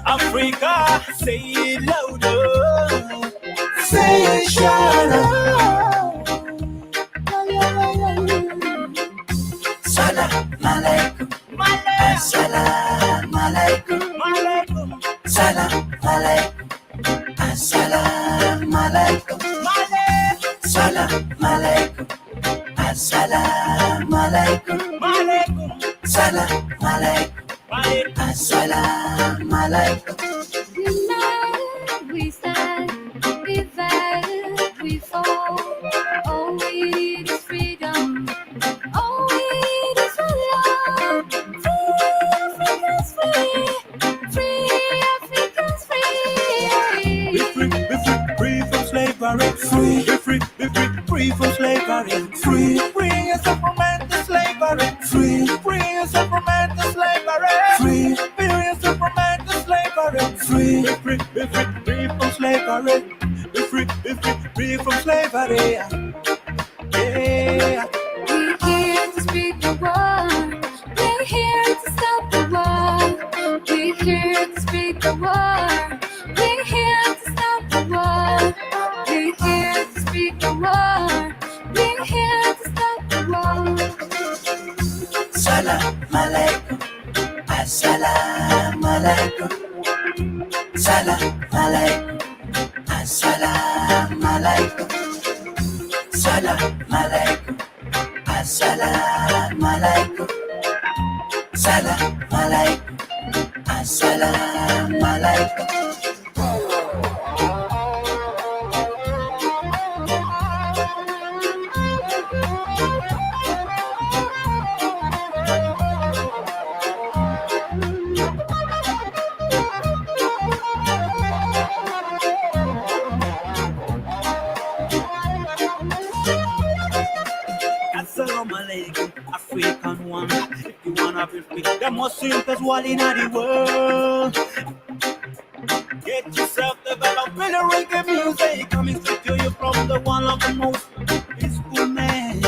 Africa, say it louder. Say it Salam alaikum, assalamu alaikum, salam alaikum, assalamu alaikum, salam alaikum, assalamu alaikum, salam alaikum, assalamu alaikum. We lie, we stand, we fight, we fall. All we need is freedom. All we need is freedom. Free Africans free. Be free, free from slavery. Free from slavery. Free yourself from mental slavery. Free yourself from mental slavery. Free yourself from mental slavery. Free from slavery. Free from slavery. Yeah. We're here to speak the word. We're here to stop the war. We're here to speak the word. We're here to stop the war. We're here to speak the word. We're here to stop the war. Salam alaikum, assalamu alaikum, salam alaikum, assalamu alaikum, salam alaikum, assalamu alaikum, salam alaikum, assalamu alaikum. Assalamu alaikum, African one. If you wanna be free, the most simplest one in the world. Get yourself developed with the reggae music coming straight to you from the one of the most peaceful men.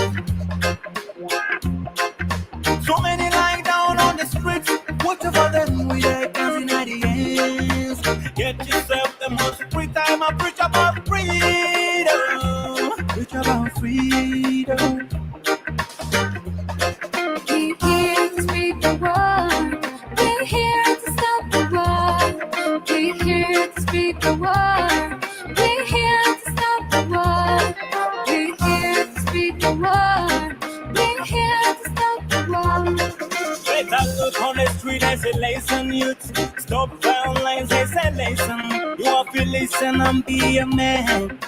So many lying down on the streets, whatever them with their guns in the hands. Get yourself the most free time. I preach about freedom. Preach about freedom. We're here to speak the word. We're here to stop the war. We're here to speak the word. We're here to stop the war. We're here to speak the word. We're here to stop the war. Better look on the street as a lesson, youth. Stop violence as a lesson. You have to listen and be a man.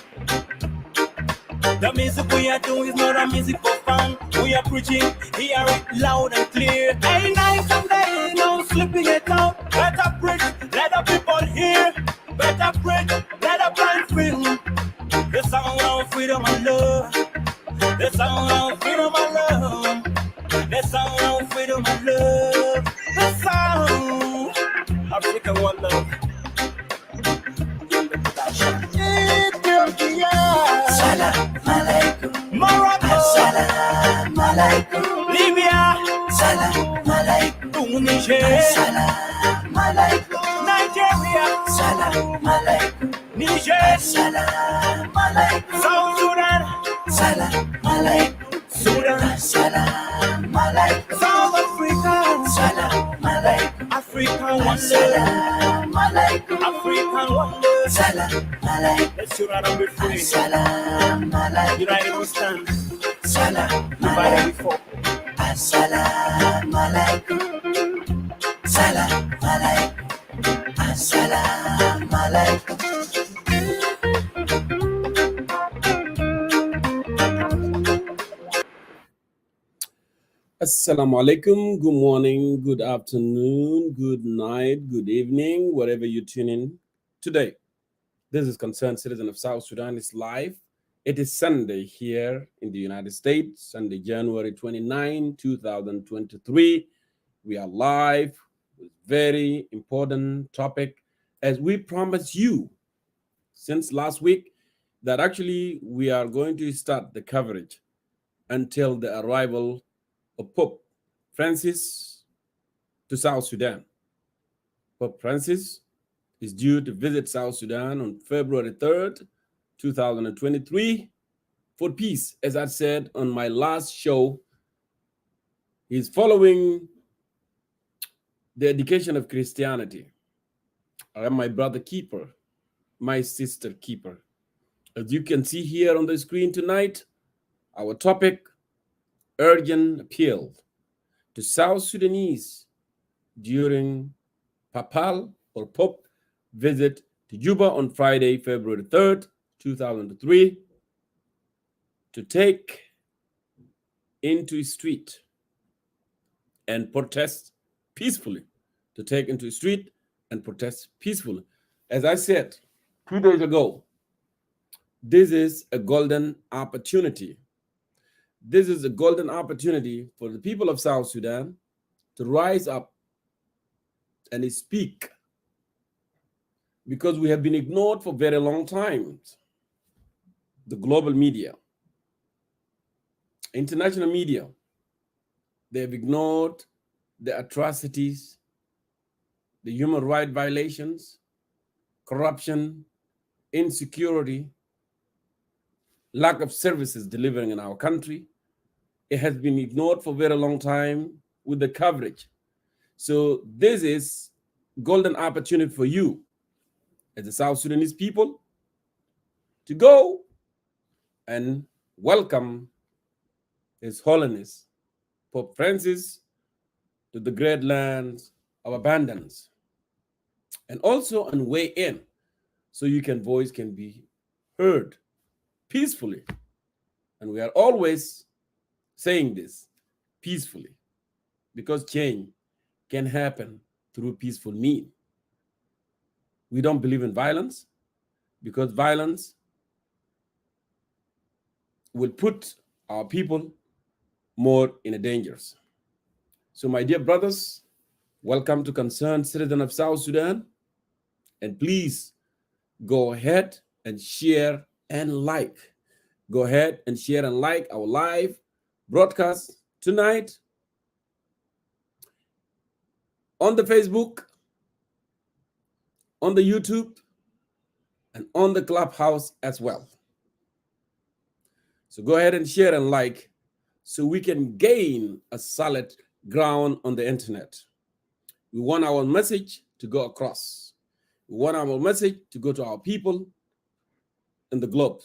The music we are doing is not a music for fun. We are preaching, hear it loud and clear. Hey, night and day, no slipping it out. Better preach, let the people hear. Better preach, let the blind feel. The sound of freedom and love. The sound of freedom and love. The sound of freedom and love. The sound. African one love. Salam alaikum, Morocco. Salam alaikum, Libya. Salam alaikum, Tunisia. Salam alaikum, Nigeria. Salam alaikum, Niger. Salam alaikum, South Sudan. Salam alaikum, Sudan. Salam alaikum, South Africa. Salam alaikum, African wonder. Salam alaikum, African wonder. Salam alaikum. Let's unite and be free. Salam alaikum. United we stand. Salam alaikum. Before. Salam alaikum. Salam alaikum. Salam alaikum. Assalamu alaikum. Good morning, good afternoon, good night, good evening, wherever you tune in today. This is Concerned Citizen of South Sudan is live. It is Sunday here in the United States, Sunday, January 29, 2023. We are live with very important topic as we promised you since last week that actually we are going to start the coverage until the arrival of Pope Francis to South Sudan. Pope Francis is due to visit South Sudan on February 3rd, 2023 for peace. As I said on my last show, he's following the education of Christianity. I am my brother keeper, my sister keeper. As you can see here on the screen tonight, our topic, urgent appeal to South Sudanese during Papal or Pope visit to Juba on Friday, February 3rd, 2003, to take into a street and protest peacefully. To take into a street and protest peacefully. As I said 2 days ago, this is a golden opportunity. This is a golden opportunity for the people of South Sudan to rise up and speak, because we have been ignored for a very long time. The global media, international media, they have ignored the atrocities, the human rights violations, corruption, insecurity, lack of services delivering in our country. It has been ignored for a very long time with the coverage. So this is golden opportunity for you as the South Sudanese people to go and welcome His Holiness Pope Francis to the great lands of abundance, and also on way in, so your voice can be heard peacefully. And we are always saying this peacefully, because change can happen through peaceful means. We don't believe in violence, because violence will put our people more in a dangers. So my dear brothers, welcome to Concerned Citizen of South Sudan. And please go ahead and share and like. Go ahead and share and like our live broadcast tonight on the Facebook, on the YouTube, and on the Clubhouse as well. So go ahead and share and like so we can gain a solid ground on the internet. We want our message to go across. We want our message to go to our people in the globe,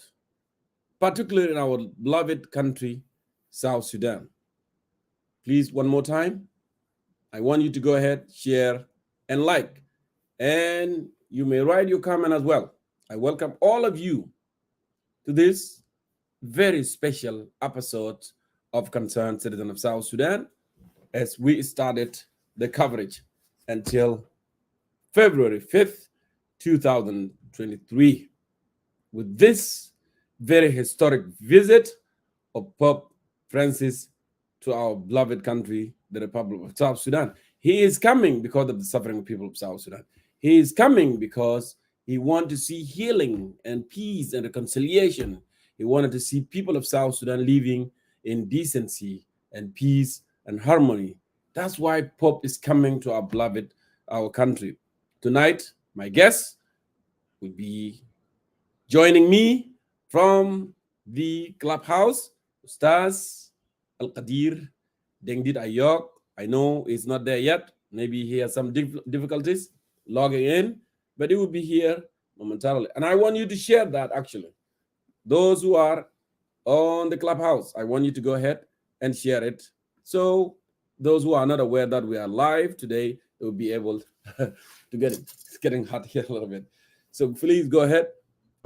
particularly in our beloved country, South Sudan. Please, one more time, I want you to go ahead, share, and like. And you may write your comment as well. I welcome all of you to this very special episode of Concerned Citizen of South Sudan, as we started the coverage until February 5th, 2023, with this very historic visit of Pope Francis to our beloved country, the Republic of South Sudan. He is coming because of the suffering people of South Sudan. He is coming because he wanted to see healing and peace and reconciliation. He wanted to see people of South Sudan living in decency and peace and harmony. That's why Pope is coming to our beloved, our country. Tonight, my guest will be joining me from the Clubhouse, Ustaz Al-Qadir Dengdid Ayok. I know he's not there yet. Maybe he has some difficulties logging in, but he will be here momentarily. And I want you to share that, actually. Those who are on the Clubhouse, I want you to go ahead and share it. So those who are not aware that we are live today, they will be able to get it. It's getting hot here a little bit. So please go ahead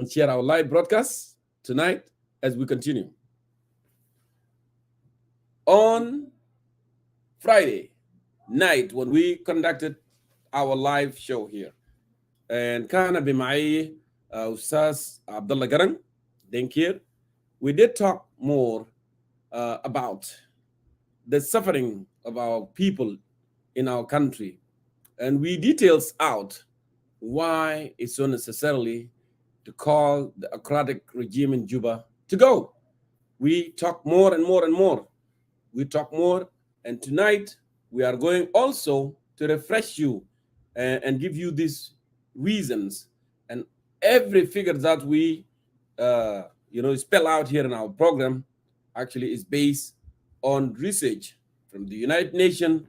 and share our live broadcast tonight as we continue. On Friday night, when we conducted our live show here, and كان بمعي Ustaz Abdullah Garang, Denkir. We did talk more about the suffering of our people in our country, and we details out why it's so necessarily to call the autocratic regime in Juba to go. We talk more and more and more. We talk more, and tonight we are going also to refresh you and give you these reasons and every figure that we spell out here in our program actually is based on research from the United Nations,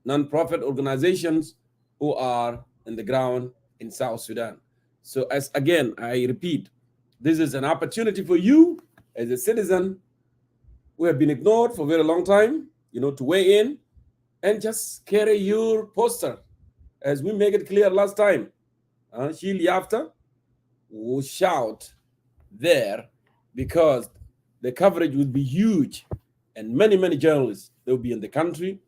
non-profit organizations who are in the ground in South Sudan. So as again, I repeat, this is an opportunity for you as a citizen who have been ignored for a very long time, to weigh in and just carry your poster as we make it clear last time. Shield after will shout there because the coverage will be huge and many, many journalists will be in the country.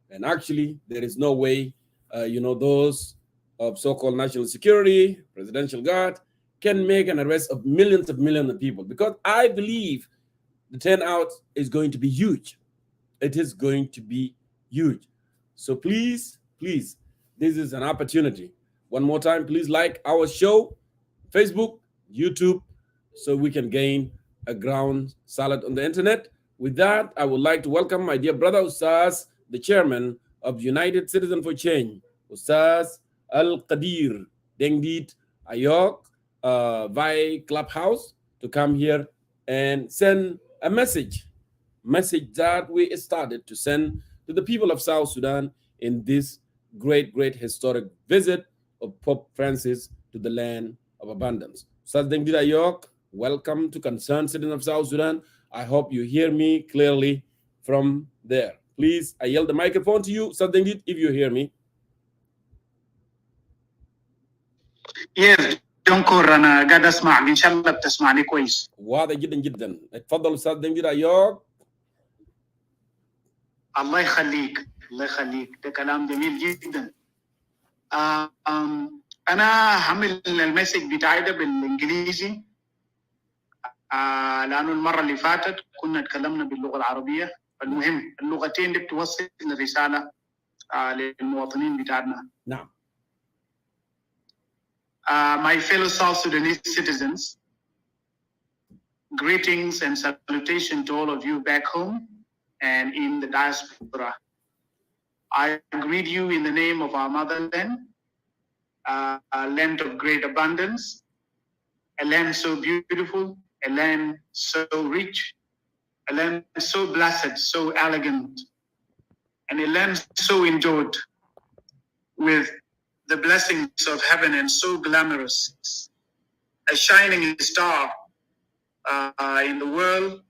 And actually, there is no way, those of so-called national security, presidential guard, can make an arrest of millions of people because I believe the turnout is going to be huge. It is going to be huge. So please, please, this is an opportunity. One more time, please like our show, Facebook, YouTube, so we can gain a ground salad on the internet. With that, I would like to welcome my dear brother Ustaz, the chairman of United Citizen for Change, Ustaz Al-Qadir Dengdit Ayok, via Clubhouse, to come here and send a message that we started to send to the people of South Sudan in this great, great historic visit of Pope Francis to the land of abundance. Ustaz Dengdit Ayok, welcome to Concerned Citizen of South Sudan. I hope you hear me clearly from there. Please, I yield the microphone to you, Ustaz Dengdit, if you hear me. Yes, دكتور أنا قاعد أسمعك إن شاء الله بتسمعني كويس. واضح جدا جدا. اتفضل أستاذ دنجير أيوب. الله يخليك الله يخليك، ده كلام جميل جدا. أنا هعمل المسج بتاعي ده بالإنجليزي لأنه المرة اللي فاتت كنا تكلمنا باللغة العربية. المهم اللغتين دي بتوصل الرسالة للمواطنين بتاعنا. نعم. My fellow South Sudanese citizens, greetings and salutation to all of you back home and in the diaspora. I greet you in the name of our motherland, a land of great abundance, a land so beautiful, a land so rich, a land so blessed, so elegant, and a land so endowed with the blessings of heaven and so glamorous, a shining star in the world,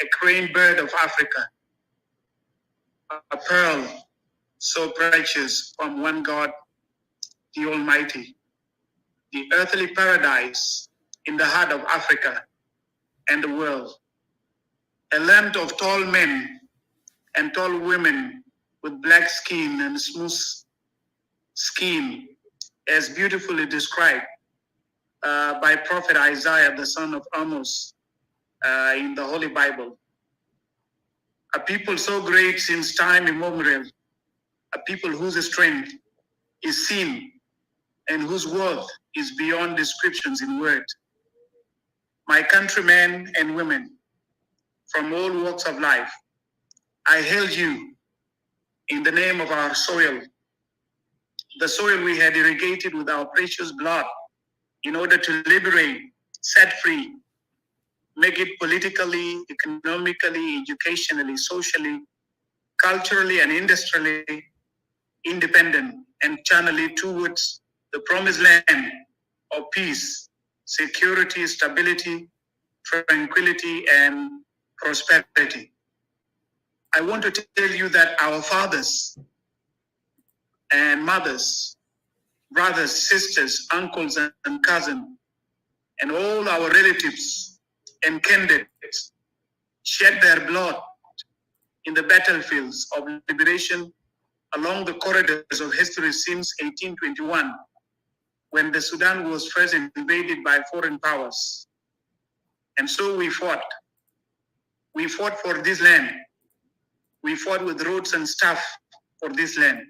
a crane bird of Africa, a pearl so precious from one God, the Almighty, the earthly paradise in the heart of Africa and the world, a land of tall men and tall women with black skin and smooth skin, as beautifully described by Prophet Isaiah, the son of Amos, in the Holy Bible. A people so great since time immemorial, a people whose strength is seen and whose worth is beyond descriptions in word. My countrymen and women from all walks of life, I hail you in the name of our soil, the soil we had irrigated with our precious blood in order to liberate, set free, make it politically, economically, educationally, socially, culturally, and industrially independent, and channel it towards the promised land of peace, security, stability, tranquility, and prosperity. I want to tell you that our fathers and mothers, brothers, sisters, uncles, and cousins, and all our relatives and candidates shed their blood in the battlefields of liberation along the corridors of history since 1821. when the Sudan was first invaded by foreign powers. And so we fought. We fought for this land. We fought with roads and stuff for this land.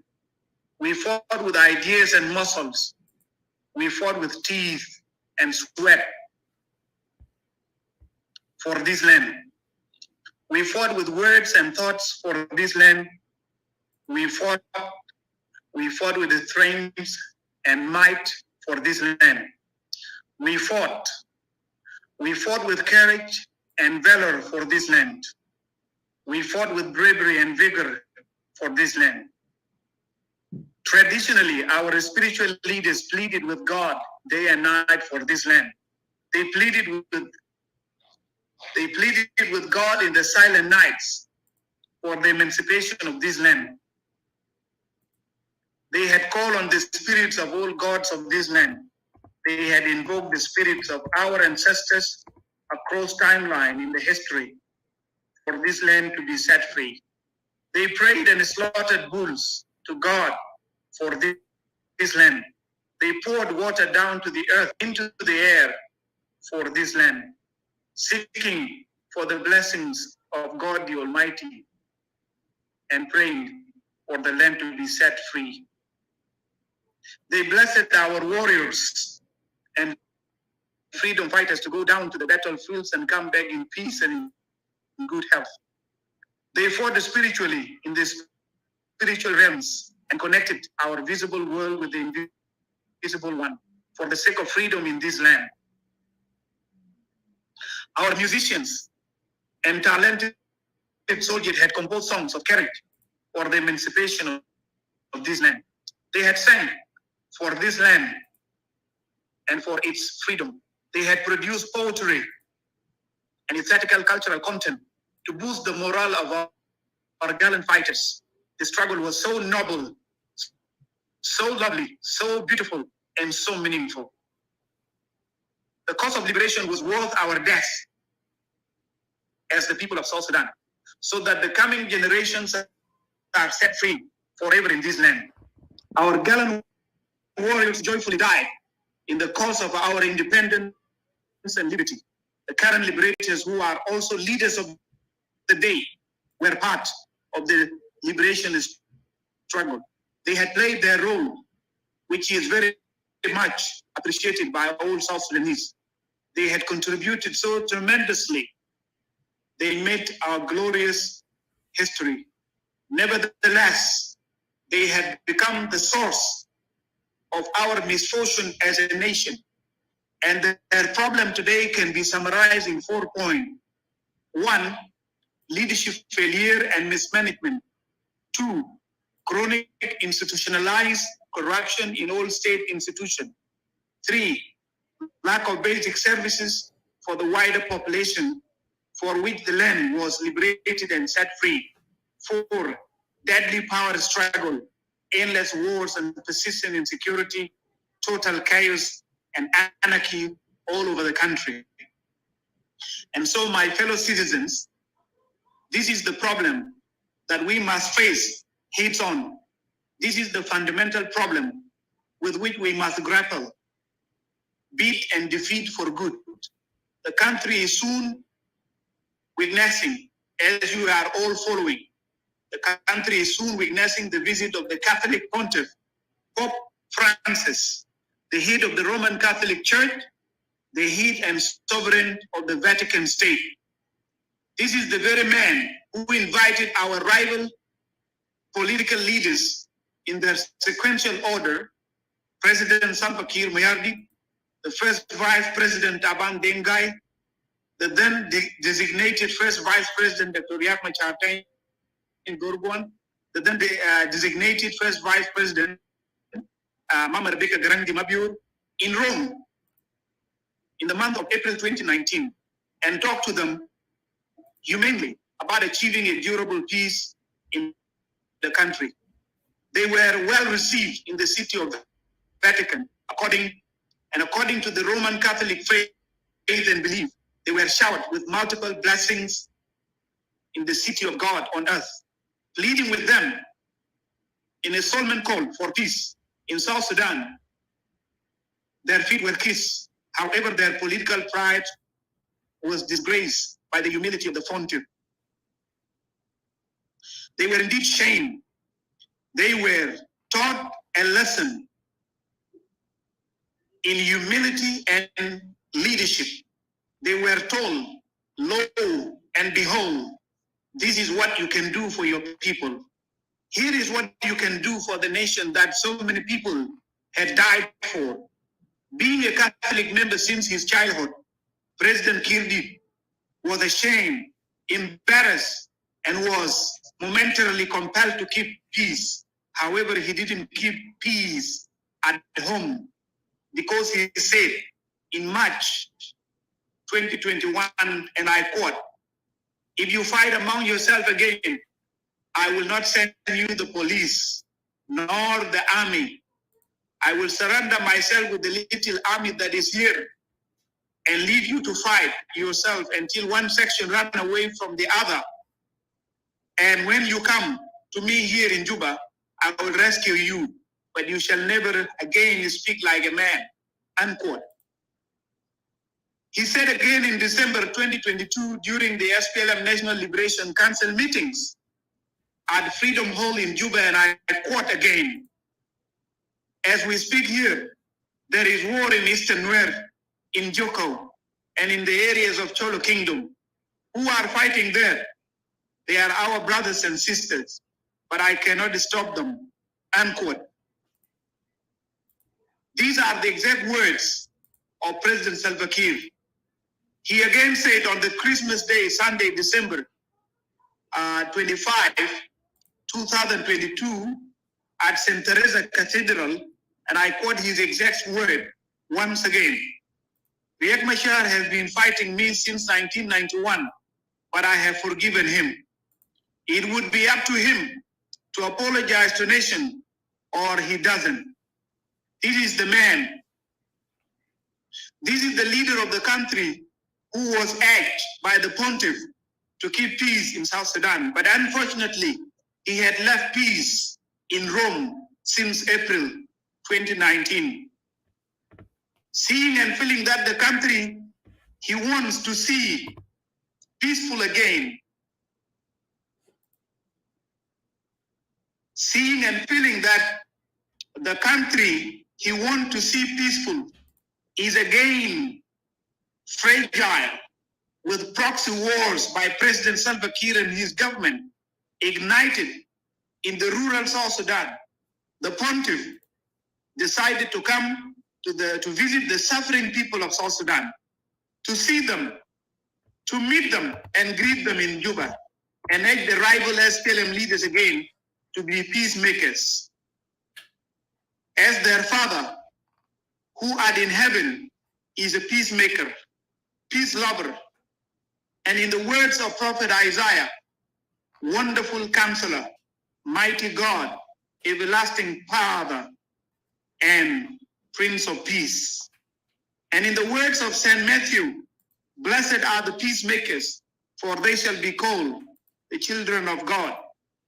We fought with ideas and muscles. We fought with teeth and sweat for this land. We fought with words and thoughts for this land. We fought with the strength and might for this land. We fought with courage and valor for this land. We fought with bravery and vigor for this land. Traditionally, our spiritual leaders pleaded with God day and night for this land. They pleaded with God in the silent nights for the emancipation of this land. They had called on the spirits of all gods of this land. They had invoked the spirits of our ancestors across timeline in the history for this land to be set free. They prayed and slaughtered bulls to God for this land. They poured water down to the earth, into the air for this land, seeking for the blessings of God the Almighty and praying for the land to be set free. They blessed our warriors and freedom fighters to go down to the battlefields and come back in peace and in good health. They fought spiritually in the spiritual realms and connected our visible world with the invisible one for the sake of freedom in this land. Our musicians and talented soldiers had composed songs of courage for the emancipation of this land. They had sang for this land and for its freedom. They had produced poetry and aesthetical cultural content to boost the morale of our gallant fighters. The struggle was so noble, so lovely, so beautiful, and so meaningful. The cause of liberation was worth our death as the people of South Sudan, so that the coming generations are set free forever in this land. Our gallant warriors joyfully died in the cause of our independence and liberty. The current liberators, who are also leaders of the day, were part of the liberation struggle. They had played their role, which is very much appreciated by all South Sudanese. They had contributed so tremendously. They made our glorious history. Nevertheless, they had become the source of our misfortune as a nation. And their problem today can be summarized in 4 points. 1, leadership failure and mismanagement. 2, chronic institutionalized corruption in all state institutions. 3, lack of basic services for the wider population for which the land was liberated and set free. 4, deadly power struggle, endless wars and persistent insecurity, total chaos and anarchy all over the country. And so, my fellow citizens, this is the problem that we must face heads on. This is the fundamental problem with which we must grapple, beat and defeat for good. The country is soon witnessing, as you are all following, the country is soon witnessing the visit of the Catholic Pontiff, Pope Francis, the head of the Roman Catholic Church, the head and sovereign of the Vatican State. This is the very man who invited our rival political leaders in their sequential order: President Salva Kiir Mayardit, the first Vice President Taban Dengai, the then designated first Vice President Dr. Riek Machar in Gorgon, the then designated first Vice President Mama Rebecca Garang Mabior in Rome in the month of April 2019, and talked to them humanely about achieving a durable peace in the country. They were well received in the city of the Vatican, according to the Roman Catholic faith and belief. They were showered with multiple blessings in the city of God on earth, pleading with them in a solemn call for peace in South Sudan. their feet were kissed. However, their political pride was disgraced by the humility of the pontiff. They were indeed shamed. They were taught a lesson in humility and leadership. They were told, lo and behold, this is what you can do for your people. Here is what you can do for the nation that so many people had died for. Being a Catholic member since his childhood, President Kirdi was ashamed, embarrassed, and was momentarily compelled to keep peace. However, he didn't keep peace at home because he said in March 2021, and I quote, "If you fight among yourself again, I will not send you the police nor the army. I will surrender myself with the little army that is here and leave you to fight yourself until one section run away from the other. And when you come to me here in Juba, I will rescue you, but you shall never again speak like a man," unquote. He said again in December 2022 during the SPLM National Liberation Council meetings at Freedom Hall in Juba, and I quote again, "As we speak here, there is war in Eastern Nuer, in Joko, and in the areas of Cholo Kingdom. Who are fighting there? They are our brothers and sisters, but I cannot stop them," unquote. These are the exact words of President Salva Kiir. He again said on the Christmas Day, Sunday, December 25, 2022, at St. Teresa Cathedral, and I quote his exact word once again, "Riek Machar has been fighting me since 1991, but I have forgiven him. It would be up to him to apologize to nation, or he doesn't. This is the man. This is the leader of the country who was asked by the pontiff to keep peace in South Sudan. But unfortunately, he had left peace in Rome since April 2019. Seeing and feeling that the country he wants to see peaceful again, seeing and feeling that the country he wants to see peaceful is again fragile with proxy wars by President Salva Kiir and his government ignited in the rural South Sudan, the pontiff decided to come to visit the suffering people of South Sudan, to see them, to meet them and greet them in Juba, and make the rival SPLM leaders again to be peacemakers. As their Father, who art in heaven, is a peacemaker, peace lover. And in the words of Prophet Isaiah, wonderful counselor, mighty God, everlasting Father, and Prince of Peace. And in the words of St. Matthew, blessed are the peacemakers, for they shall be called the children of God.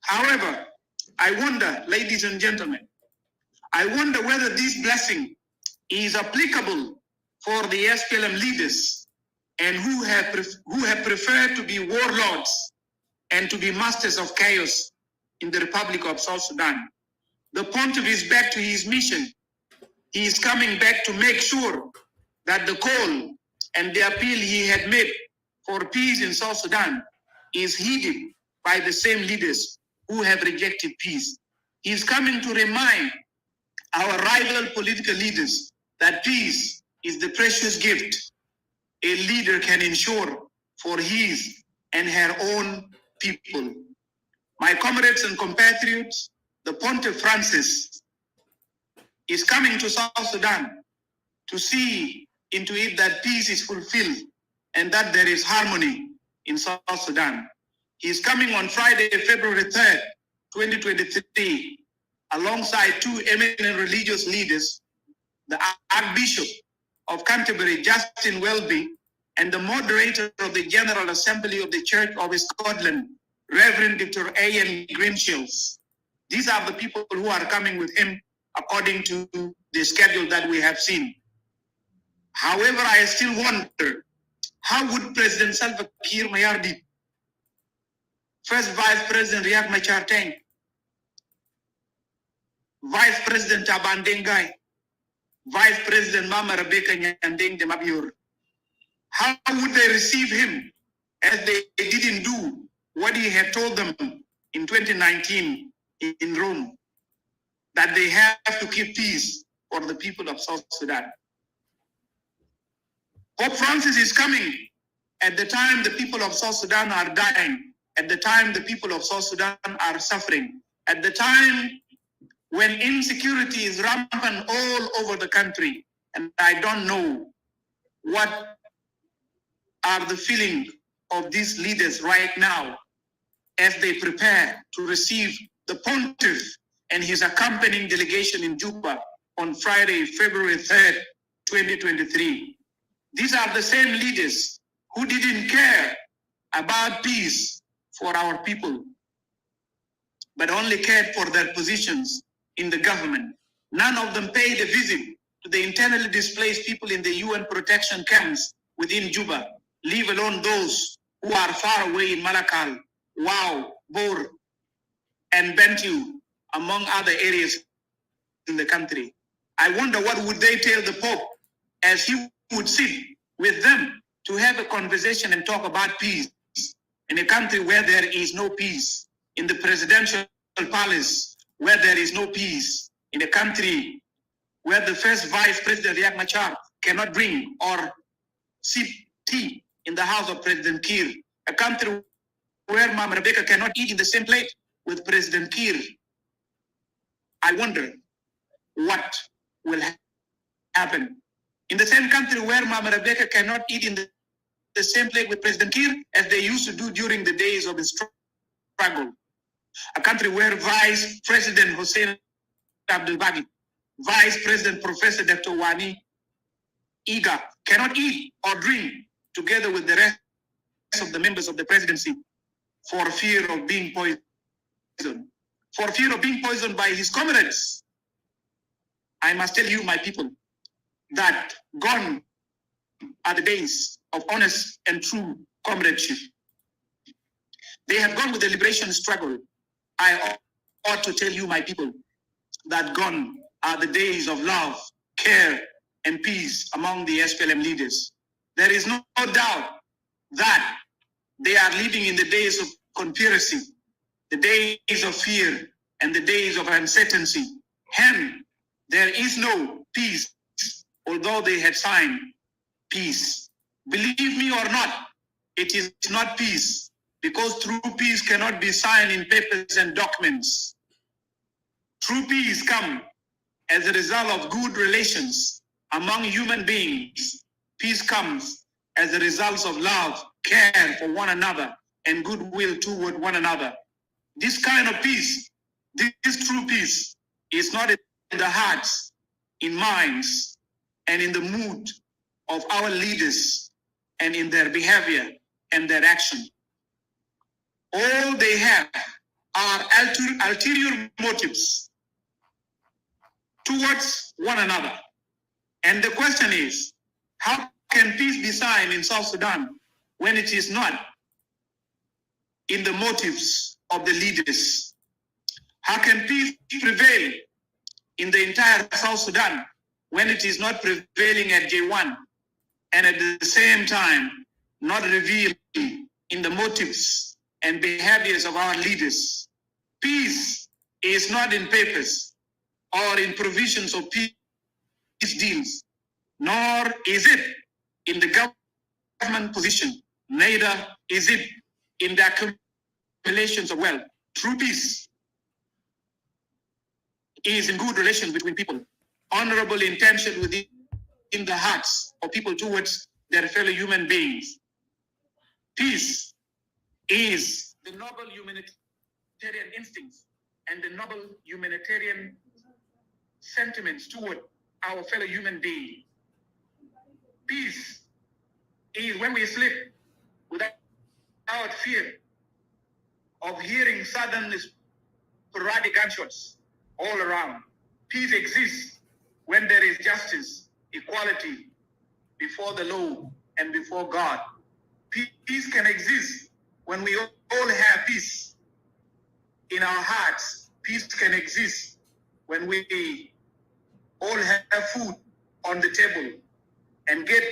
However, I wonder, ladies and gentlemen, I wonder whether this blessing is applicable for the SPLM leaders and who have preferred to be warlords and to be masters of chaos in the Republic of South Sudan. The pontiff is back to his mission. He is coming back to make sure that the call and the appeal he had made for peace in South Sudan is heeded by the same leaders who have rejected peace. He is coming to remind our rival political leaders that peace is the precious gift a leader can ensure for his and her own people. My comrades and compatriots, the Pontiff Francis is coming to South Sudan to see into it that peace is fulfilled and that there is harmony in South Sudan. He is coming on Friday, February 3rd, 2023, alongside two eminent religious leaders, the Archbishop of Canterbury, Justin Welby, and the moderator of the General Assembly of the Church of Scotland, Reverend Dr. A.N. Greenshields. These are the people who are coming with him according to the schedule that we have seen. However, I still wonder, how would President Salva Kiir Mayardit, First Vice President Riek Machar Teng, Vice President Taban Dengai, Vice President Mama Rebecca Nyandeng de Mabior, how would they receive him as they didn't do what he had told them in 2019 in Rome, that they have to keep peace for the people of South Sudan? Pope Francis is coming at the time the people of South Sudan are dying, at the time the people of South Sudan are suffering, at the time when insecurity is rampant all over the country. And I don't know what are the feelings of these leaders right now as they prepare to receive the Pontiff and his accompanying delegation in Juba on Friday, February 3rd, 2023. These are the same leaders who didn't care about peace for our people, but only cared for their positions in the government. None of them paid a visit to the internally displaced people in the UN protection camps within Juba, leave alone those who are far away in Malakal, Wau, Bor, and Bentiu, among other areas in the country. I wonder what would they tell the Pope as he would sit with them to have a conversation and talk about peace in a country where there is no peace, in the presidential palace where there is no peace, in a country where the first vice president Riek Machar cannot drink or sip tea in the house of President Kiir, a country where Mama Rebecca cannot eat in the same plate with President Kiir. I wonder what will happen. In the same country where Mama Rebecca cannot eat in the same plate with President Kiir as they used to do during the days of the struggle. A country where Vice President Hussein Abdul Baghi, Vice President Professor Dr. Wani Iga cannot eat or drink together with the rest of the members of the presidency for fear of being poisoned. For fear of being poisoned by his comrades. I must tell you, my people, that gone are the days of honest and true comradeship. They have gone with the liberation struggle. I ought to tell you, my people, that gone are the days of love, care, and peace among the SPLM leaders. There is no doubt that they are living in the days of conspiracy, the days of fear, and the days of uncertainty. Hence, there is no peace, although they had signed peace. Believe me or not, it is not peace, because true peace cannot be signed in papers and documents. True peace comes as a result of good relations among human beings. Peace comes as a result of love, care for one another, and goodwill toward one another. This kind of peace, this true peace, is not in the hearts, in minds, and in the mood of our leaders, and in their behavior and their action. All they have are ulterior motives towards one another. And the question is, how can peace be signed in South Sudan when it is not in the motives of the leaders? How can peace prevail in the entire South Sudan when it is not prevailing at J1 and at the same time not revealed in the motives and behaviors of our leaders? Peace is not in papers or in provisions of peace deals, nor is it in the government position, neither is it in the accumulations of wealth. True peace is in good relations between people, honorable intention within the hearts of people towards their fellow human beings. Peace is the noble humanitarian instincts and the noble humanitarian sentiments toward our fellow human beings. Peace is when we sleep without fear of hearing sudden sporadic gunshots all around. Peace exists when there is justice, equality, before the law and before God. Peace can exist when we all have peace in our hearts. Peace can exist when we all have food on the table and get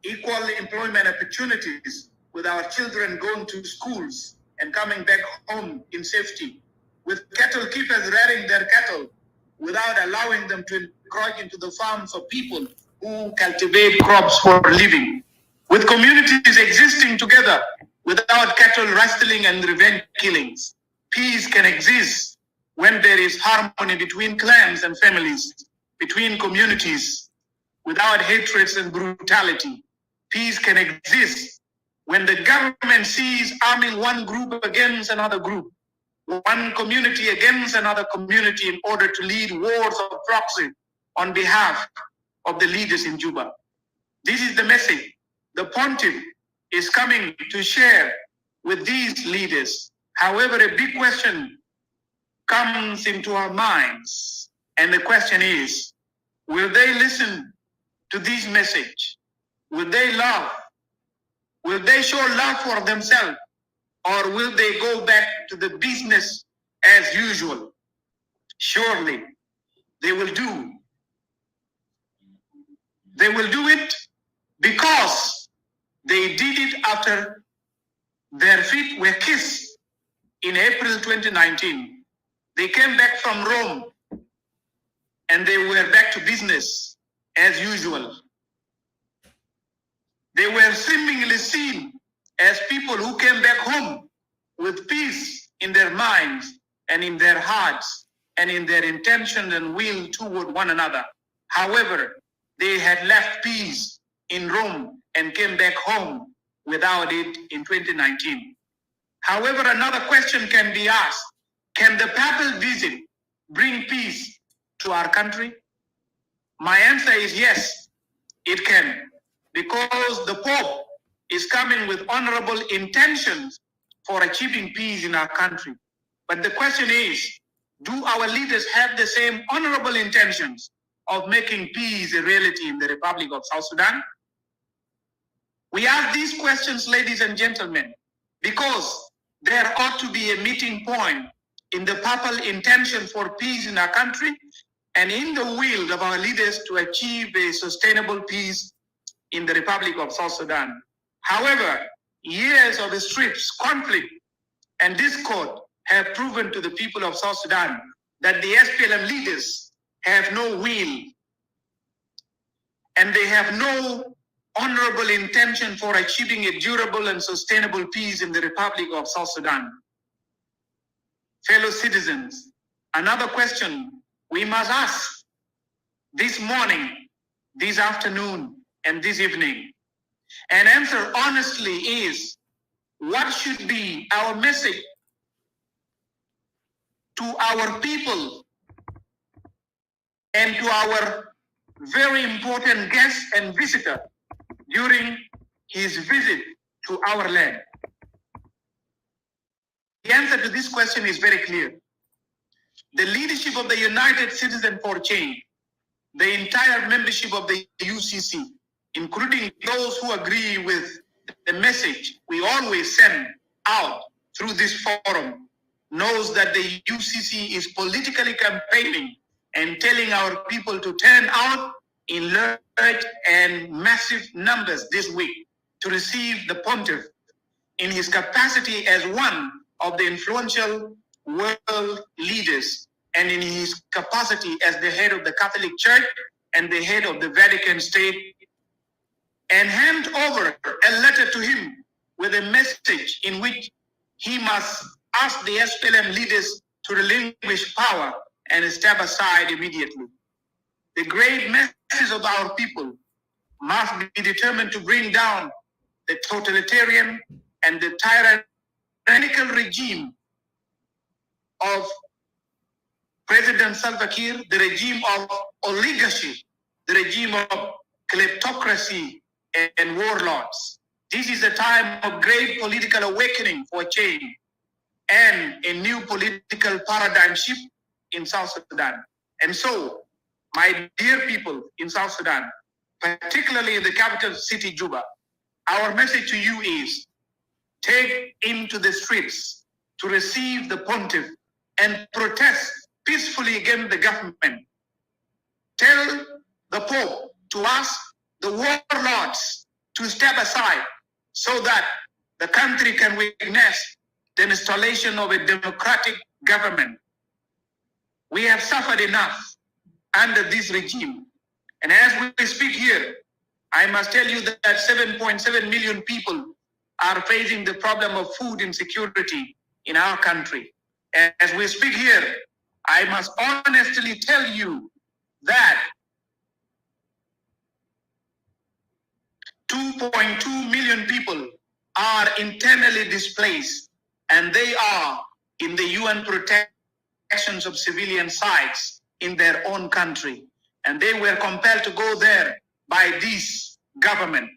equal employment opportunities with our children going to schools and coming back home in safety, with cattle keepers rearing their cattle without allowing them to encroach into the farms of people who cultivate crops for a living, with communities existing together without cattle rustling and revenge killings. Peace can exist when there is harmony between clans and families, between communities, without hatreds and brutality. Peace can exist when the government sees arming one group against another group, one community against another community in order to lead wars of proxy on behalf of the leaders in Juba. This is the message the pontiff is coming to share with these leaders. However, a big question comes into our minds, and the question is, will they listen to this message? Will they love? Will they show love for themselves? Or will they go back to the business as usual? Surely they will do. They will do it because they did it after their feet were kissed in April 2019. They came back from Rome and they were back to business as usual. They were seemingly seen as people who came back home with peace in their minds and in their hearts and in their intention and will toward one another. However, they had left peace in Rome and came back home without it in 2019. However, another question can be asked. Can the papal visit bring peace to our country? My answer is yes, it can, because the Pope is coming with honorable intentions for achieving peace in our country. But the question is, do our leaders have the same honorable intentions of making peace a reality in the Republic of South Sudan? We ask these questions, ladies and gentlemen, because there ought to be a meeting point in the papal intention for peace in our country and in the will of our leaders to achieve a sustainable peace in the Republic of South Sudan. However, years of strife, conflict, and discord have proven to the people of South Sudan that the SPLM leaders have no will and they have no honorable intention for achieving a durable and sustainable peace in the Republic of South Sudan. Fellow citizens, another question we must ask this morning, this afternoon, and this evening, and answer honestly is, what should be our message to our people and to our very important guest and visitor during his visit to our land? The answer to this question is very clear. The leadership of the United Citizens for Change, the entire membership of the UCC, including those who agree with the message we always send out through this forum, knows that the UCC is politically campaigning and telling our people to turn out in large and massive numbers this week to receive the pontiff in his capacity as one of the influential world leaders and in his capacity as the head of the Catholic Church and the head of the Vatican State, and hand over a letter to him with a message in which he must ask the SPLM leaders to relinquish power and step aside immediately. The great message of our people must be determined to bring down the totalitarian and the tyrannical regime of President Salva Kiir, the regime of oligarchy, the regime of kleptocracy and warlords. This is a time of great political awakening for change and a new political paradigm shift in South Sudan. And so, my dear people in South Sudan, particularly in the capital city, Juba, our message to you is take into the streets to receive the pontiff and protest peacefully against the government. Tell the Pope to ask the warlords to step aside so that the country can witness the installation of a democratic government. We have suffered enough under this regime. And as we speak here, I must tell you that 7.7 million people are facing the problem of food insecurity in our country. As we speak here, I must honestly tell you that 2.2 million people are internally displaced, and they are in the UN protections of civilian sites in their own country. And they were compelled to go there by this government.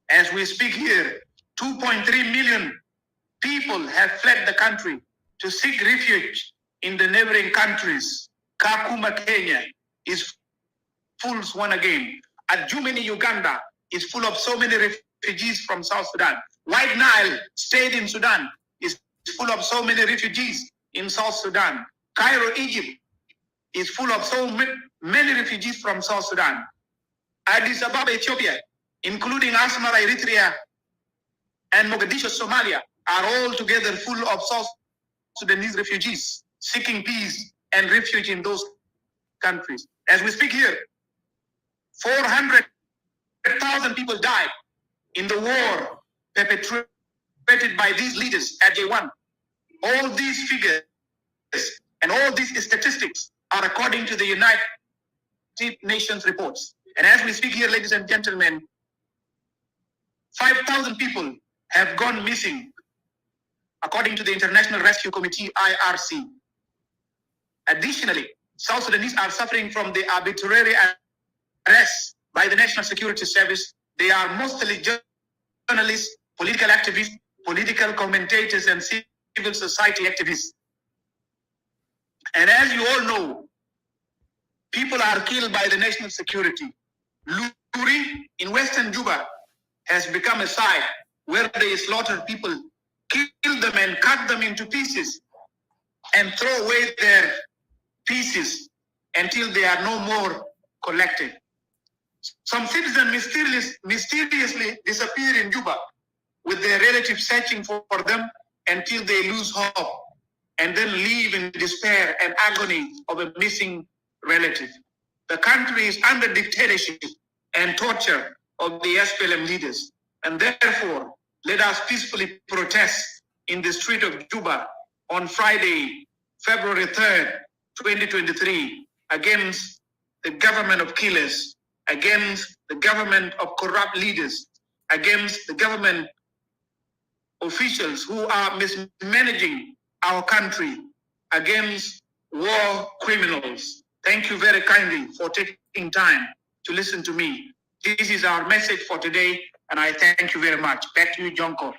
As we speak here, 2.3 million people have fled the country to seek refuge in the neighboring countries. Kakuma, Kenya is full once again. Adjumani, Uganda is full of so many refugees from South Sudan. White Nile state in Sudan is full of so many refugees in South Sudan. Cairo, Egypt is full of so many refugees from South Sudan. Addis Ababa, Ethiopia, including Asmara, Eritrea, and Mogadishu, Somalia, are all together full of South Sudanese refugees seeking peace and refuge in those countries. As we speak here, 400,000 people died in the war perpetrated by these leaders at J1. All these figures and all these statistics are according to the United Nations reports. And as we speak here, ladies and gentlemen, 5,000 people have gone missing, according to the International Rescue Committee, IRC. Additionally, South Sudanese are suffering from the arbitrary arrests by the National Security Service. They are mostly journalists, political activists, political commentators, and civil society activists. And as you all know, people are killed by the national security. Luri in Western Juba has become a site where they slaughter people, kill them and cut them into pieces, and throw away their pieces until they are no more collected. Some citizens mysteriously disappear in Juba, with their relatives searching for them until they lose hope, and then live in despair and agony of a missing relative. The country is under dictatorship and torture of the SPLM leaders, and therefore let us peacefully protest in the street of Juba on Friday, February 3rd, 2023, against the government of killers, against the government of corrupt leaders, against the government officials who are mismanaging our country, against war criminals. Thank you very kindly for taking time to listen to me. This is our message for today, and I thank you very much. Back to you, Jonko.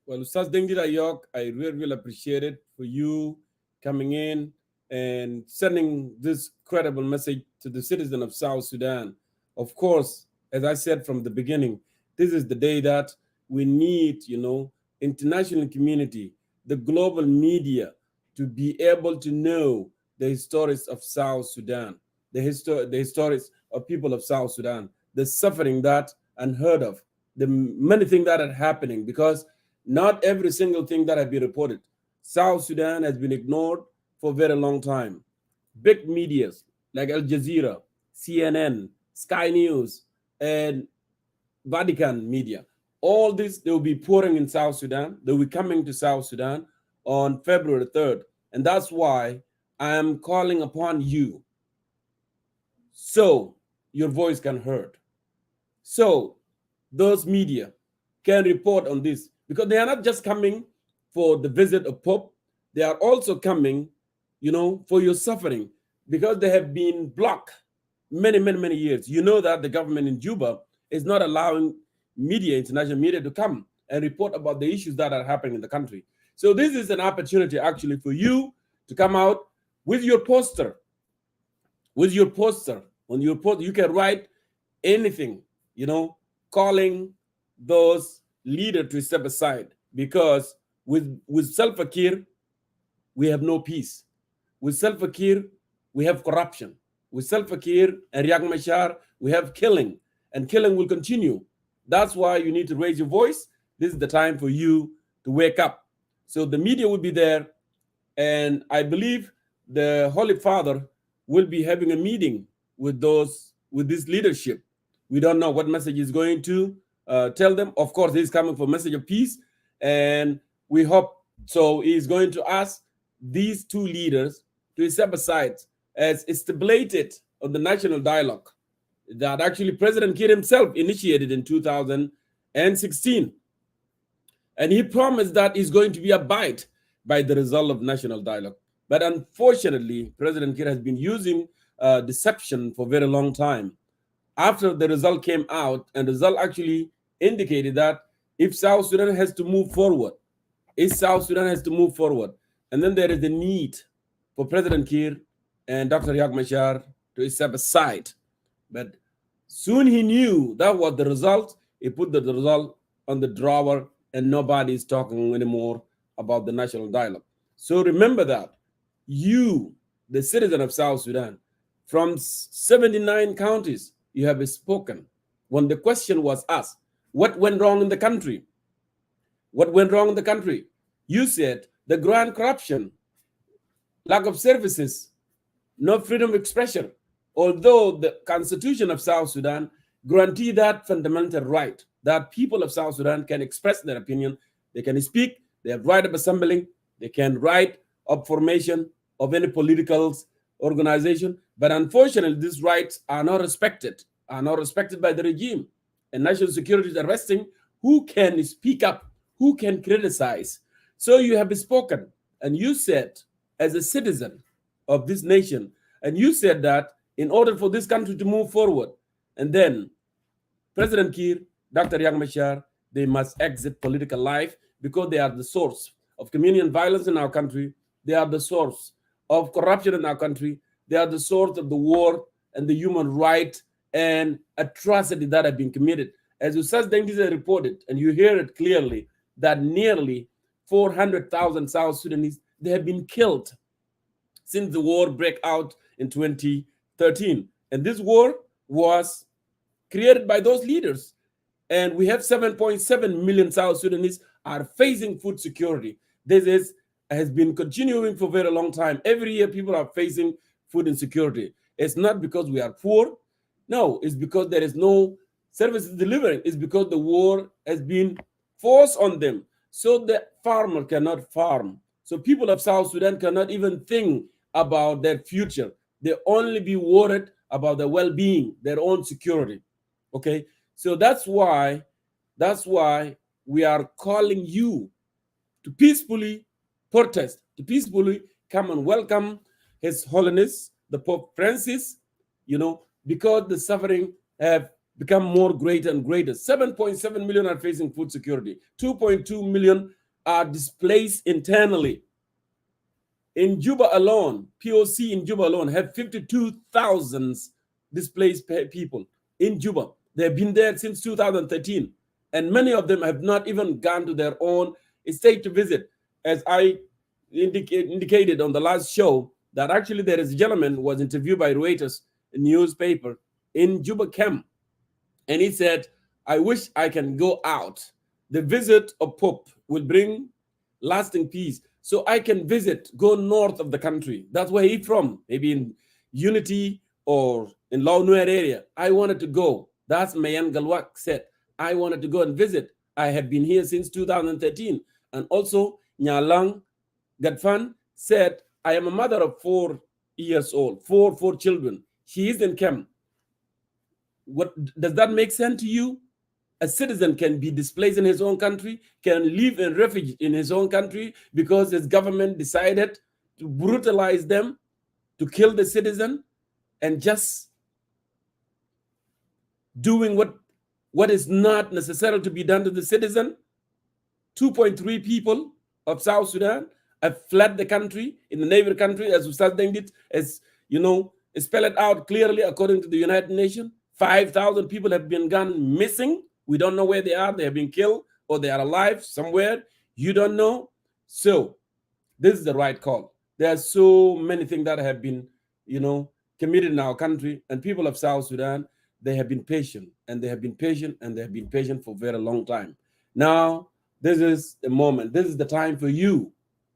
Well, Ustaz Dengdira Yok, I really appreciate it for you coming in and sending this credible message to the citizen of South Sudan. Of course, as I said from the beginning, this is the day that we need, international community, the global media, to be able to know the histories of South Sudan, the histories of people of South Sudan, the suffering that unheard of, the many things that are happening, because not every single thing that has been reported. South Sudan has been ignored for a very long time. Big medias like Al Jazeera, CNN, Sky News, and Vatican media, all this, they will be pouring in South Sudan. They will be coming to South Sudan on February 3rd. And that's why I am calling upon you so your voice can heard. So those media can report on this, because they are not just coming for the visit of Pope. They are also coming, for your suffering, because they have been blocked many years. You know that the government in Juba is not allowing media, international media, to come and report about the issues that are happening in the country. So this is an opportunity actually for you to come out with your poster. On your poster, you can write anything, calling those leaders to step aside, because with Salva Kiir, we have no peace. With Salva Kiir, we have corruption. With Salva Kiir and Riek Machar, we have killing, and killing will continue. That's why you need to raise your voice. This is the time for you to wake up. So the media will be there, and I believe the Holy Father will be having a meeting with this leadership. We don't know what message he's going to tell them. Of course, he's coming for a message of peace, and we hope so. He's going to ask these two leaders to step aside, as stipulated on the national dialogue that actually President Kiir himself initiated in 2016. And he promised that he's going to be abide by the result of national dialogue. But unfortunately, President Kiir has been using deception for a very long time. After the result came out, and the result actually indicated that if South Sudan has to move forward, and then there is the need for President Kiir and Dr. Riek Machar to step aside. But soon he knew that was the result. He put the result on the drawer, and nobody is talking anymore about the national dialogue. So remember that you, the citizen of South Sudan, from 79 counties, you have spoken. When the question was asked, what went wrong in the country? What went wrong in the country? You said the grand corruption, lack of services, no freedom of expression. Although the Constitution of South Sudan guarantee that fundamental right, that people of South Sudan can express their opinion, they can speak, they have right of assembling, they can right of formation of any political organization. But unfortunately, these rights are not respected by the regime. And national security is arresting who can speak up, who can criticize. So you have spoken, and you said, as a citizen of this nation, and you said that in order for this country to move forward, and then President Kiir, Dr. Riek Machar, they must exit political life, because they are the source of community violence in our country. They are the source of corruption in our country. They are the source of the war and the human right and atrocity that have been committed. As Ustaz Dengdize reported, and you hear it clearly, that nearly 400,000 South Sudanese, they have been killed since the war broke out in 2013. And this war was created by those leaders. And we have 7.7 million South Sudanese are facing food security. This has been continuing for a very long time. Every year, people are facing food insecurity. It's not because we are poor. No, it's because there is no services delivering. It's because the war has been forced on them. So the farmer cannot farm. So people of South Sudan cannot even think about their future. They only be worried about their well-being, their own security. Okay, so that's why we are calling you to peacefully protest, to peacefully come and welcome His Holiness, the Pope Francis, because the suffering have become more greater and greater. 7.7 million are facing food security. 2.2 million are displaced internally. In Juba alone, POC in Juba alone have 52,000 displaced people in Juba. They've been there since 2013, and many of them have not even gone to their own state to visit. As I indicated on the last show, that actually there is a gentleman who was interviewed by Reuters, a newspaper, in Juba camp, and he said, I wish I can go out. The visit of Pope will bring lasting peace, so I can go north of the country. That's where he's from, maybe in Unity or in Lao Nuer area. I wanted to go. That's Mayan Galwak said. I wanted to go and visit. I have been here since 2013. And also, Nyalang Gadfan said, I am a mother of 4 years old, four children. She is in camp. What does that make sense to you? A citizen can be displaced in his own country, can live in refuge in his own country because his government decided to brutalize them, to kill the citizen, and just doing what is not necessary to be done to the citizen. 2.3 people of South Sudan have fled the country in the neighbor country, as Ustaz Dengit, as spell it out clearly according to the United Nations. 5,000 people have been gone missing. We don't know where they are. They have been killed or they are alive somewhere. You don't know. So this is the right call. There are so many things that have been, committed in our country, and people of South Sudan, they have been patient, and they have been patient, and they have been patient for a very long time. Now, this is the moment. This is the time for you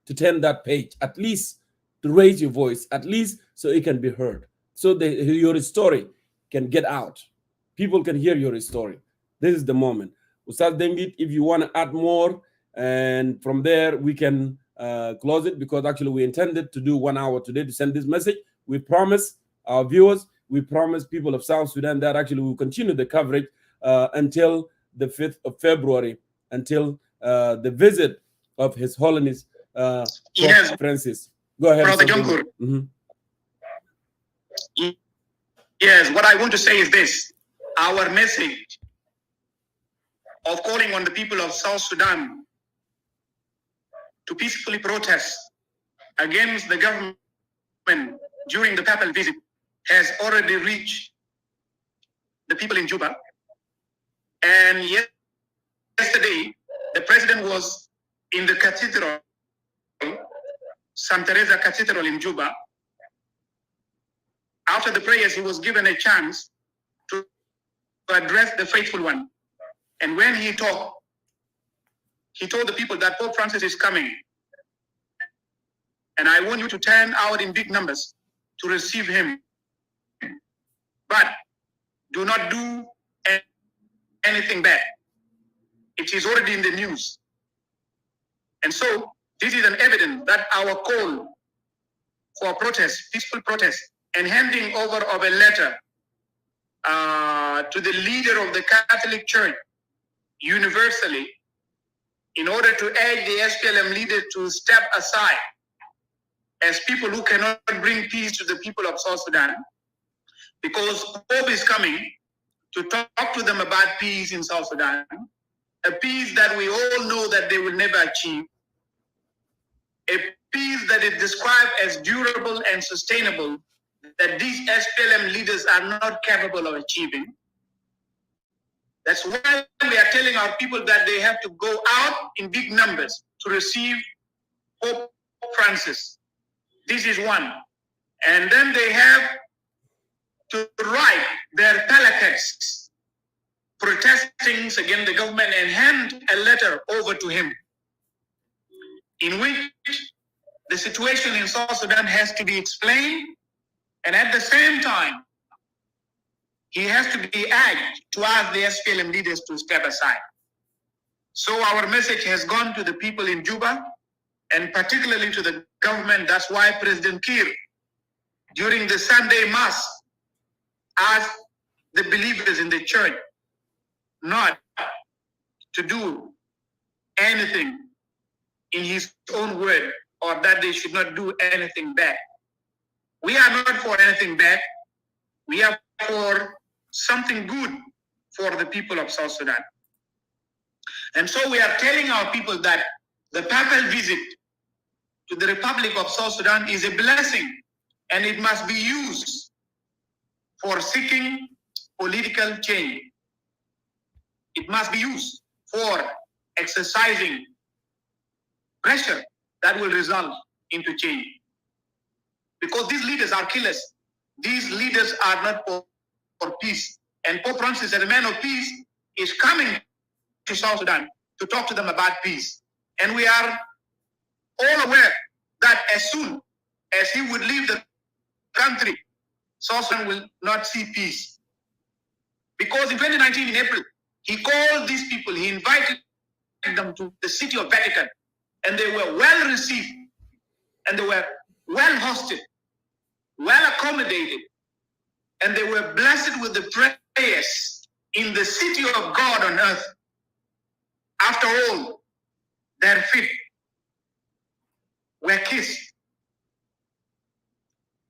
to turn that page, at least to raise your voice, at least so it can be heard, so your story can get out. People can hear your story. This is the moment. Ustaz Dengit, if you want to add more, and from there we can close it, because actually we intended to do 1 hour today to send this message. We promise our viewers, we promise people of South Sudan that actually we will continue the coverage until the 5th of February, until the visit of His Holiness Yes, Francis. Go ahead, Brother Jonkur. Yes, what I want to say is this. Our message of calling on the people of South Sudan to peacefully protest against the government during the papal visit has already reached the people in Juba. And yesterday, the president was in the cathedral, Santa Teresa Cathedral in Juba. After the prayers, he was given a chance to address the faithful one. And when he talked, he told the people that Pope Francis is coming. And I want you to turn out in big numbers to receive him. But do not do anything bad. It is already in the news. And so this is an evidence that our call for protest, peaceful protest, and handing over of a letter to the leader of the Catholic Church universally, in order to urge the SPLM leader to step aside as people who cannot bring peace to the people of South Sudan, because Pope is coming to talk to them about peace in South Sudan, a peace that we all know that they will never achieve, a peace that is described as durable and sustainable, that these SPLM leaders are not capable of achieving. That's why we are telling our people that they have to go out in big numbers to receive Pope Francis. This is one. And then they have to write their telecasts protesting against the government and hand a letter over to him, in which the situation in South Sudan has to be explained, and at the same time, he has to be urged to ask the SPLM leaders to step aside. So our message has gone to the people in Juba, and particularly to the government. That's why President Kiir, during the Sunday Mass, asked the believers in the church not to do anything in his own word, or that they should not do anything bad. We are not for anything bad. We are for something good for the people of South Sudan. And so we are telling our people that the papal visit to the Republic of South Sudan is a blessing, and it must be used for seeking political change. It must be used for exercising pressure that will result into change. Because these leaders are killers. These leaders are not for peace. And Pope Francis, as a man of peace, is coming to South Sudan to talk to them about peace. And we are all aware that as soon as he would leave the country, South Sudan will not see peace. Because in 2019, in April, he called these people, he invited them to the city of Vatican, and they were well received, and they were well hosted, well accommodated, and they were blessed with the prayers in the city of God on earth. After all, their feet were kissed,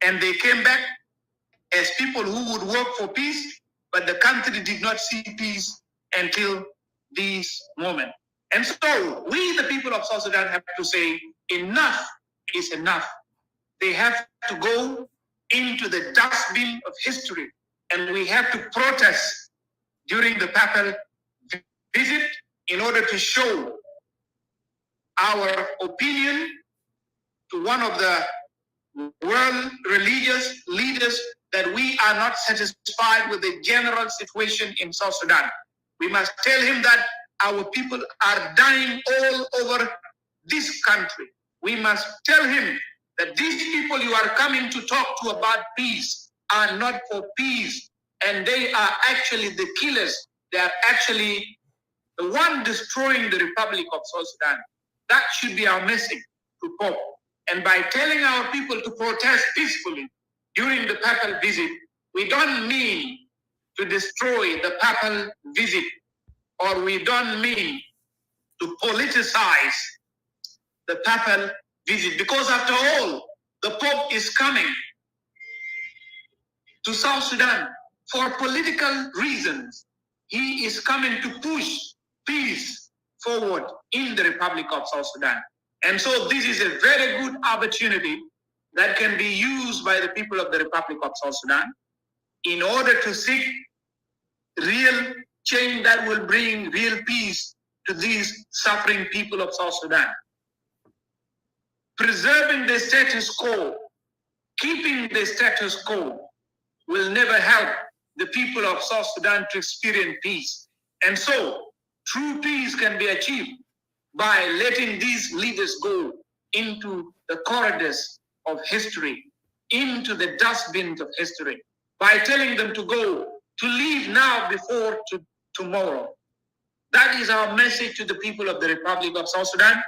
and they came back as people who would work for peace, but the country did not see peace until this moment. And so we, the people of South Sudan, have to say enough is enough. They have to go into the dustbin of history and we have to protest during the papal visit in order to show our opinion to one of the world religious leaders that we are not satisfied with the general situation in South Sudan. We must tell him that our people are dying all over this country. We must tell him that these people you are coming to talk to about peace are not for peace, and they are actually the killers. They are actually the one destroying the Republic of South Sudan. That should be our message to Pope. And by telling our people to protest peacefully during the papal visit, we don't mean to destroy the papal visit, or we don't mean to politicize the papal visit, because after all, the Pope is coming to South Sudan for political reasons. He is coming to push peace forward in the Republic of South Sudan. And so this is a very good opportunity that can be used by the people of the Republic of South Sudan in order to seek real change that will bring real peace to these suffering people of South Sudan. Preserving the status quo, keeping the status quo will never help the people of South Sudan to experience peace. And so true peace can be achieved by letting these leaders go into the corridors of history, into the dustbins of history, by telling them to go, to leave now before tomorrow. That is our message to the people of the Republic of South Sudan.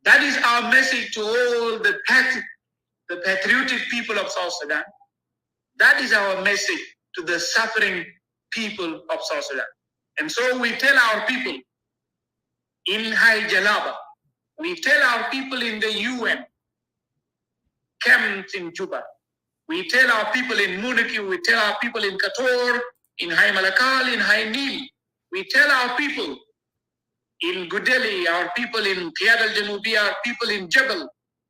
That is our message to all the patriotic people of South Sudan. That is our message to the suffering people of South Sudan. And so we tell our people in High Jalaba, we tell our people in the UN camps in Juba, we tell our people in Munich, we tell our people in Kator, in High Malakal, in High Nil, we tell our people in Gudeli, our people in Qiyad al-Janubi, our people in Jebel,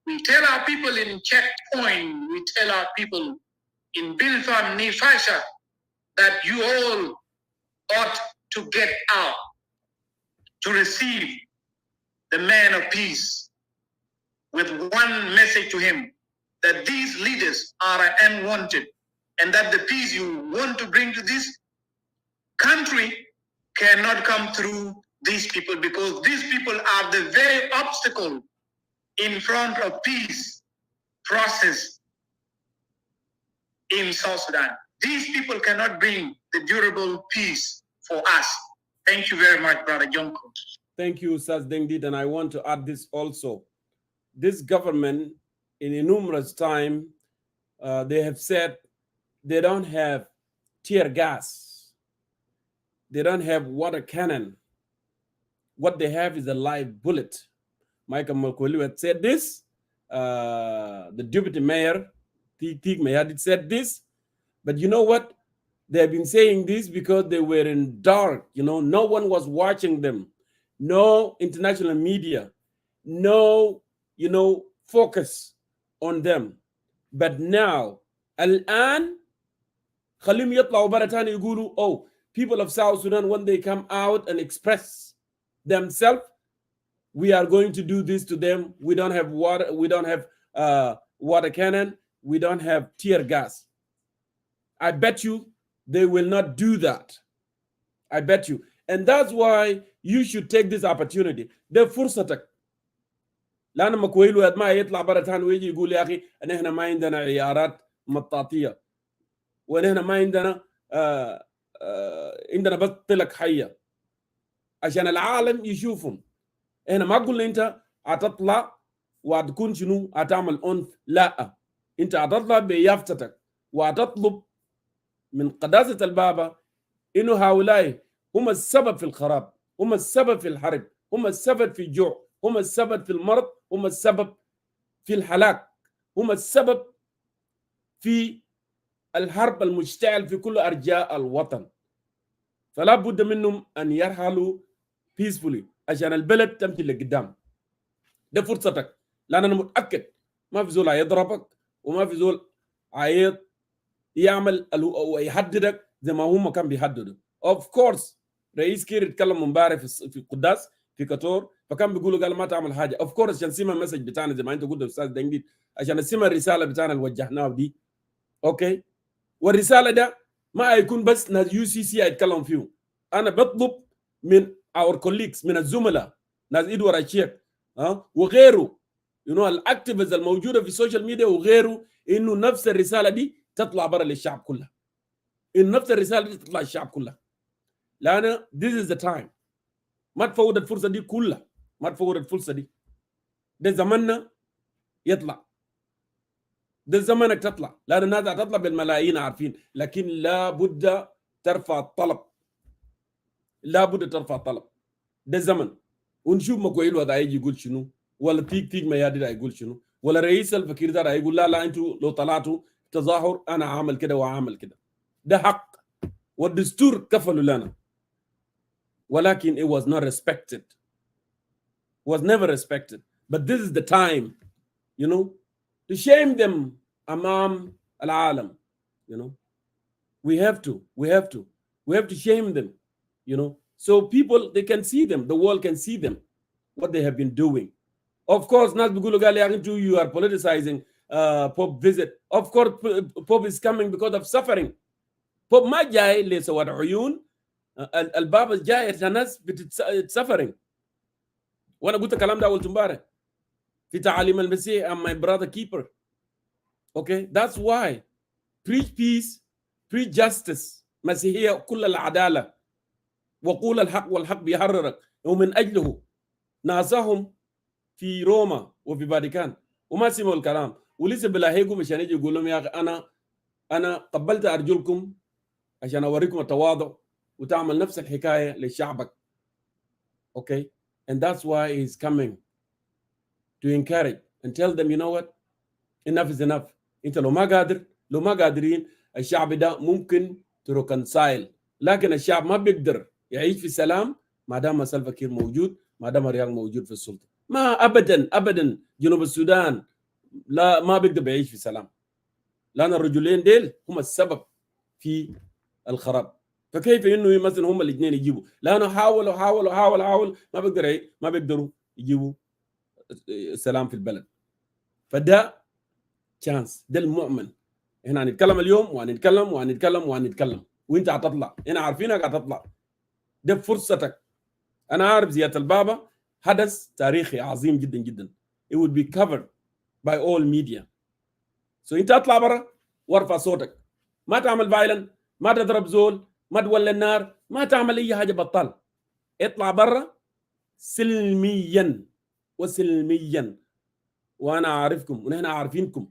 we tell our people in Checkpoint, we tell our people in Bilfam, Nifasha, that you all ought to get out to receive the man of peace with one message to him, that these leaders are unwanted, and that the peace you want to bring to this country cannot come through these people, because these people are the very obstacle in front of peace process in South Sudan. These people cannot bring the durable peace for us. Thank you very much, Brother Jonko. Thank you, Saz Dengdit, and I want to add this also. This government, in a numerous time, they have said they don't have tear gas. They don't have water cannon. What they have is a live bullet. Michael Malkoli had said this. The deputy mayor, Tik Mayadit, said this. But you know what? They have been saying this because they were in dark. You know, no one was watching them. No international media. No, focus on them. But now, الآن خليهم يطلعوا برا تاني يقولوا, oh, people of South Sudan, when they come out and express themselves, we are going to do this to them. We don't have water. We don't have water cannon. We don't have tear gas. I bet you they will not do that. I bet you. And that's why you should take this opportunity. ده فرصتك. لأن مكويل وقت ما يطلع برا تاني ويجي يقول يا أخي أن إحنا ما عندنا عيارات مطاطية ونحن ما عندنا عندنا بس طلق حية عشان العالم يشوفهم. إحنا ما قلنا أنت هتطلع وهتكون شنو هتعمل عنف. لا، أنت هتطلع بيافتك وهتطلب من قداسة البابا إنه هؤلاء هم السبب في الخراب، هم السبب في الحرب، هم السبب في الجوع، هم السبب في المرض، هم السبب في الهلاك، هم السبب في الحرب المشتعل في كل أرجاء الوطن. فلا بد منهم أن يرحلوا peacefully عشان البلد تمشي لقدام. ده فرصتك، لأن أنا متأكد ما في زول هيضربك وما في زول هيط يعمل يحددك زي ما هم كان بيحددوا. of course رئيس كير يتكلم امبارح في قداس في كاتور، فكان بيقولوا قال ما تعمل حاجه. of course عشان نسمع المسج بتاعنا زي ما انت قلت استاذ دنجي، عشان نسمع الرساله بتاعنا اللي وجهناها دي. اوكي، والرساله ده ما هيكون بس ناس يو سي سي هيتكلم فيه. انا بطلب من اور كوليكس، من الزملاء ناس ادوار الشيخ وغيره الاكتيفيز الموجوده في السوشيال ميديا وغيره، انه نفس الرساله دي تطلع برا للشعب كله، ان نفس الرساله دي تطلع للشعب كله، لان this is the time. ما تفوت الفرصه دي كلها، ما تفوت الفرصه دي. ده زماننا يطلع، ده زمانك تطلع، لان الناس هتطلع بالملايين عارفين، لكن لابد ترفع الطلب، لابد ترفع الطلب. ده زمن، ونشوف مكويل هذا هيجي يقول شنو، ولا تيك ميادي ده يقول شنو، ولا رئيس الفكير ده يقول لا انتوا لو طلعتوا تظاهر انا عامل كده وعامل كده. ده حق والدستور كفلوا لنا، ولكن it was not respected, was never respected. But this is the time, to shame them among العالم. We have to shame them, so people they can see them, the world can see them, what they have been doing. Of course, ناس بيقولوا قال يا أخي you are politicizing Pope visit. Of course, Pope is coming because of suffering. Pope ما جاي لسواد عيون، الباب جاي الناس suffering. وانا قلت الكلام ده اول امبارح في تعاليم المسيح I'm my brother keeper. Okay, that's why preach peace, preach justice. مسيحية كل العدالة، وقول الحق والحق بيحررك. ومن أجله ناسهم في روما وفي فاتيكان وما سمعوا الكلام، ولسه بلاهيكم مشان يجي يقول لهم يا أخي أنا قبلت أرجلكم عشان أوريكم التواضع وتعمل نفس الحكاية لشعبك. Okay, and that's why he's coming to encourage and tell them, you know what, enough is enough. انت لو ما قادرين الشعب ده ممكن تركنسايل، لكن الشعب ما بيقدر يعيش في سلام ما دام سلفا كير موجود، ما دام رياض موجود في السلطه. ما ابدا جنوب السودان لا ما بيقدر يعيش في سلام، لان الرجلين ديل هم السبب في الخراب. فكيف انه مثلا هم الاثنين يجيبوا؟ لانه حاولوا ما بيقدروا يجيبوا سلام في البلد. فده chance، ده المؤمن. هنا هنتكلم اليوم وهنتكلم وانت هتطلع، هنا عارفينك هتطلع. ده فرصتك. انا عارف زيارة البابا حدث تاريخي عظيم جدا جدا. It would be covered by all media. So انت اطلع برا وارفع صوتك، ما تعمل فايلن، ما تضرب زول، ما تولي النار، ما تعمل اي حاجه بطال. اطلع برا سلميا وسلميا، وانا عارفكم ونحن عارفينكم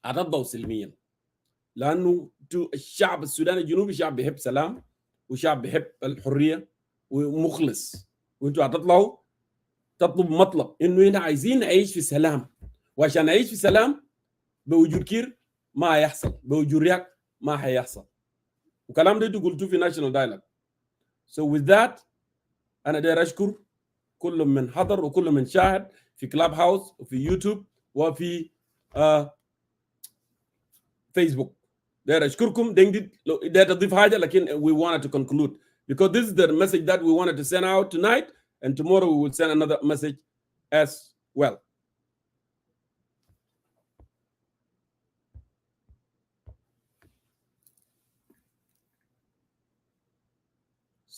هتضوا سلميا، لانه الشعب السوداني الجنوبي شعب بيحب سلام وشعب بيحب الحريه ومخلص، وانتوا هتطلعوا تطلب مطلب انه هنا عايزين نعيش في سلام، وعشان نعيش في سلام بوجود كير ما هيحصل، بوجود رياك ما هيحصل. وكلام ده قلتوه في ناشونال دايلوج. So with that انا داير اشكر كل من حضر وكل من شاهد في كلاب هاوس وفي يوتيوب وفي فيسبوك. داير اشكركم. داير تضيف حاجه، لكن we wanted to conclude because this is the message that we wanted to send out tonight, and tomorrow we will send another message as well.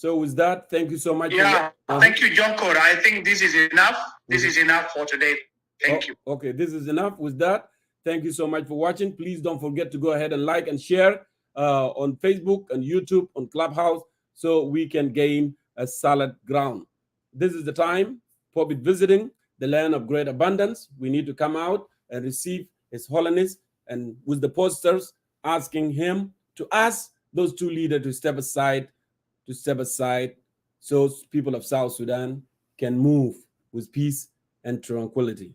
So with that, thank you so much. Yeah, thank you, John Cora. I think this is enough. This is enough for today. Thank you. Okay, this is enough. With that, thank you so much for watching. Please don't forget to go ahead and like and share on Facebook and YouTube, on Clubhouse, so we can gain a solid ground. This is the time for visiting the land of great abundance. We need to come out and receive His Holiness, and with the posters asking him to ask those two leaders to step aside, so people of South Sudan can move with peace and tranquility.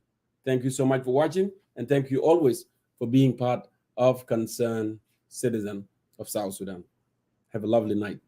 Thank you so much for watching, and thank you always for being part of Concerned Citizen of South Sudan. Have a lovely night.